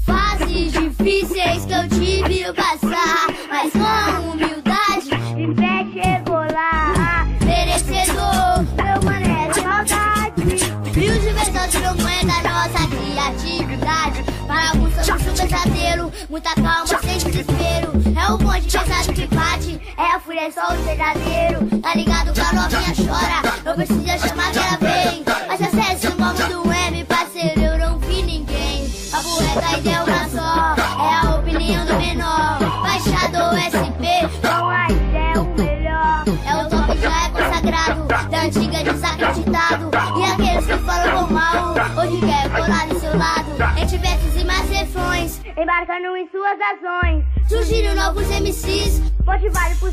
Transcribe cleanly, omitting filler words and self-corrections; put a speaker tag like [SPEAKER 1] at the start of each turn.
[SPEAKER 1] Fases difíceis que eu tive passar, mas com humildade e fé chegou lá. Merecedor, meu mané de maldade. E o diversão tirou moeda da nossa criatividade. Para alguns somos um pesadelo, muita calma sem desespero. É o bonde pesado que bate, é a fúria, é só o verdadeiro. Tá ligado que a novinha chora, não precisa chamar que ela vem. Mas acesse o nome do M, parceiro, eu não vi ninguém. Papo reto, a ideia é uma só, é a opinião do menor. Baixado SP, com a ideia o melhor. É o top, já é consagrado, da antiga desacreditado. E aqueles que falam com mal, hoje quer colar do seu lado. Entre versos e mais refrões, embarcando em suas ações. Surgiram novos MCs, motivados por